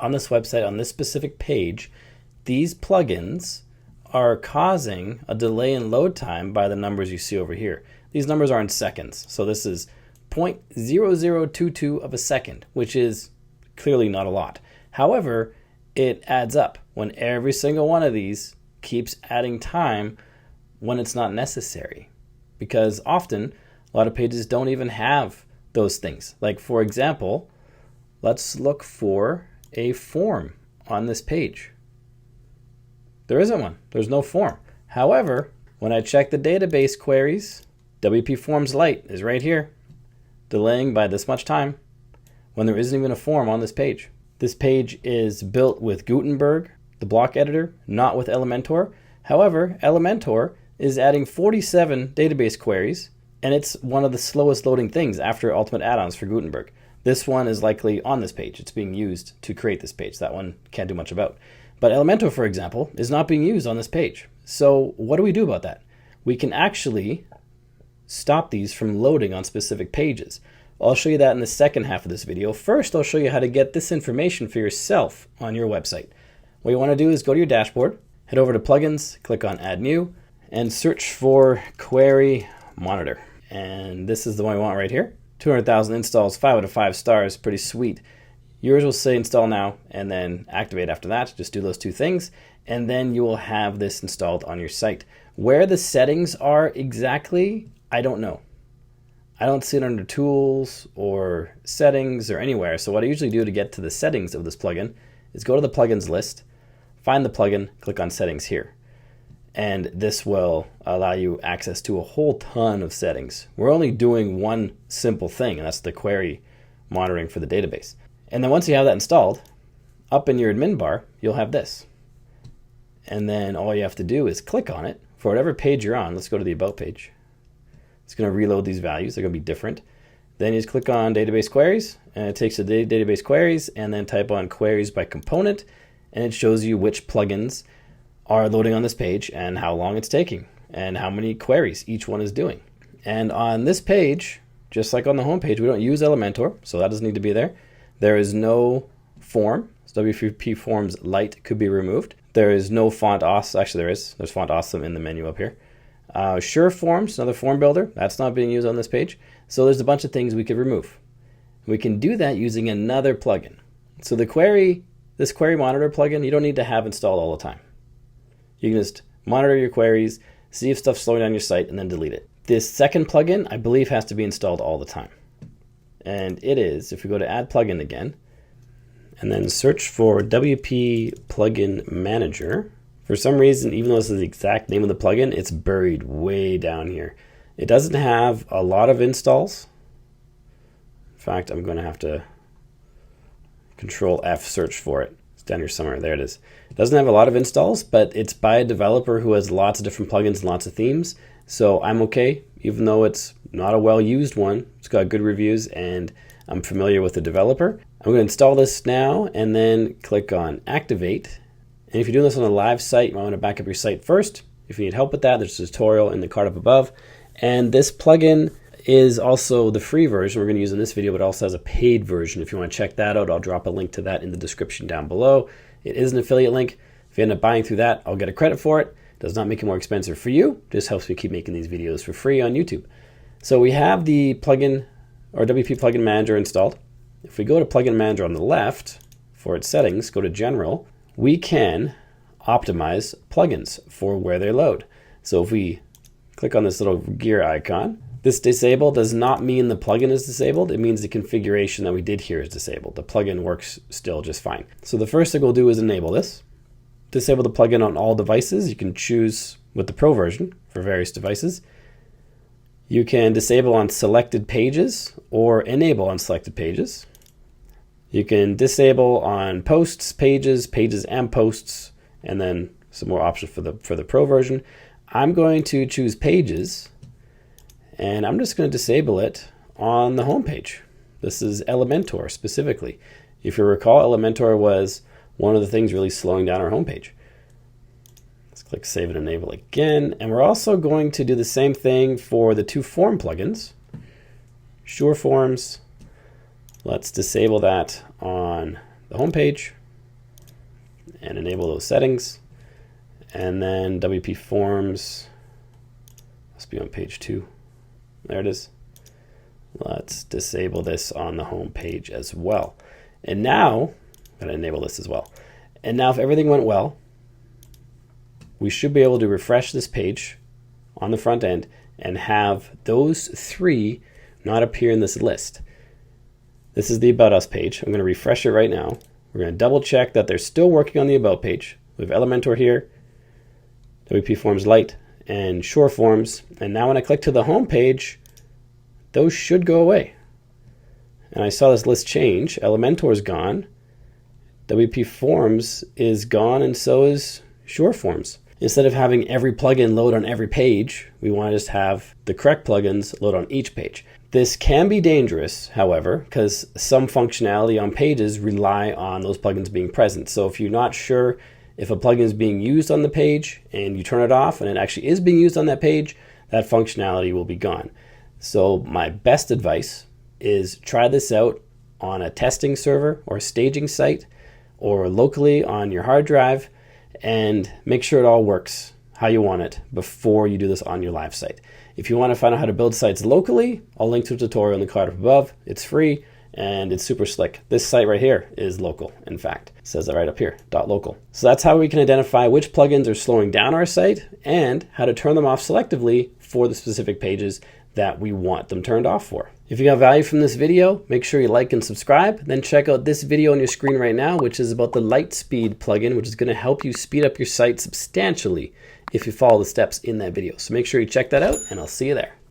on this website, on this specific page, these plugins are causing a delay in load time by the numbers you see over here. These numbers are in seconds. So this is 0.0022 of a second, which is clearly not a lot. However, it adds up when every single one of these keeps adding time when it's not necessary. Because often, a lot of pages don't even have those things. Like for example, let's look for a form on this page. There isn't one. There's no form. However, when I check the database queries, WP Forms Lite is right here, delaying by this much time when there isn't even a form on this page. This page is built with Gutenberg, the block editor, not with Elementor. However, Elementor is adding 47 database queries, and it's one of the slowest loading things after Ultimate Add-ons for Gutenberg. This one is likely on this page. It's being used to create this page. That one can't do much about. But Elementor, for example, is not being used on this page. So what do we do about that? We can actually stop these from loading on specific pages. I'll show you that in the second half of this video. First, I'll show you how to get this information for yourself on your website. What you want to do is go to your dashboard, head over to Plugins, click on Add New, and search for Query Monitor. And this is the one we want right here. 200,000 installs, 5 out of 5 stars, pretty sweet. Yours will say install now and then activate after that. Just do those two things, and then you will have this installed on your site. Where the settings are exactly, I don't know. I don't see it under tools or settings or anywhere. So what I usually do to get to the settings of this plugin is go to the plugins list, find the plugin, click on settings here. And this will allow you access to a whole ton of settings. We're only doing one simple thing, and that's the query monitoring for the database. And then once you have that installed, up in your admin bar, you'll have this. And then all you have to do is click on it for whatever page you're on. Let's go to the About page. It's going to reload these values. They're going to be different. Then you just click on Database Queries, and it takes you to Database Queries, and then type on Queries by Component, and it shows you which plugins are loading on this page and how long it's taking and how many queries each one is doing. And on this page, just like on the home page, we don't use Elementor, so that doesn't need to be there. There is no form. So WP Forms Lite could be removed. There is no font awesome. Actually, there is. There's font awesome in the menu up here. Sure Forms, another form builder, that's not being used on this page. So there's a bunch of things we could remove. We can do that using another plugin. So this query monitor plugin, you don't need to have installed all the time. You can just monitor your queries, see if stuff's slowing down your site, and then delete it. This second plugin, I believe, has to be installed all the time. And it is, if we go to Add Plugin again, and then search for WP Plugin Manager. For some reason, even though this is the exact name of the plugin, it's buried way down here. It doesn't have a lot of installs. In fact, I'm going to have to Control F search for it. It's down here somewhere. There it is. It doesn't have a lot of installs, but it's by a developer who has lots of different plugins and lots of themes. So I'm okay, even though it's not a well-used one. It's got good reviews, and I'm familiar with the developer. I'm going to install this now and then click on Activate. And if you're doing this on a live site, you might want to back up your site first. If you need help with that, there's a tutorial in the card up above. And this plugin is also the free version we're going to use in this video, but also has a paid version. If you want to check that out, I'll drop a link to that in the description down below. It is an affiliate link. If you end up buying through that, I'll get a credit for it. It does not make it more expensive for you. It just helps me keep making these videos for free on YouTube. So we have the plugin or WP Plugin Manager installed. If we go to Plugin Manager on the left for its settings, go to General, we can optimize plugins for where they load. So if we click on this little gear icon, this disable does not mean the plugin is disabled. It means the configuration that we did here is disabled. The plugin works still just fine. So the first thing we'll do is enable this. Disable the plugin on all devices. You can choose with the Pro version for various devices. You can disable on selected pages or enable on selected pages. You can disable on posts, pages and posts, and then some more options for the Pro version. I'm going to choose pages, and I'm just going to disable it on the home page. This is Elementor specifically. If you recall, Elementor was one of the things really slowing down our home page. Let's click Save and Enable again, and we're also going to do the same thing for the two form plugins. Sure Forms. Let's disable that on the home page. and enable those settings. And then WP Forms must be on page 2. There it is. Let's disable this on the home page as well. And now, I'm going to enable this as well. And now if everything went well, we should be able to refresh this page on the front end and have those 3 not appear in this list. This is the About Us page. I'm going to refresh it right now. We're going to double check that they're still working on the About page. We have Elementor here, WP Forms Lite, and Shore Forms. And now when I click to the home page, those should go away. And I saw this list change. Elementor is gone. WP Forms is gone, and so is Shore Forms. Instead of having every plugin load on every page, we want to just have the correct plugins load on each page. This can be dangerous, however, because some functionality on pages rely on those plugins being present. So if you're not sure if a plugin is being used on the page and you turn it off and it actually is being used on that page, that functionality will be gone. So my best advice is try this out on a testing server or a staging site or locally on your hard drive, and make sure it all works how you want it before you do this on your live site. If you want to find out how to build sites locally, I'll link to a tutorial in the card up above. It's free and it's super slick. This site right here is local, in fact. It says it right up here, .local. So that's how we can identify which plugins are slowing down our site and how to turn them off selectively for the specific pages that we want them turned off for. If you got value from this video, make sure you like and subscribe. Then check out this video on your screen right now, which is about the Lightspeed plugin, which is going to help you speed up your site substantially if you follow the steps in that video. So make sure you check that out, and I'll see you there.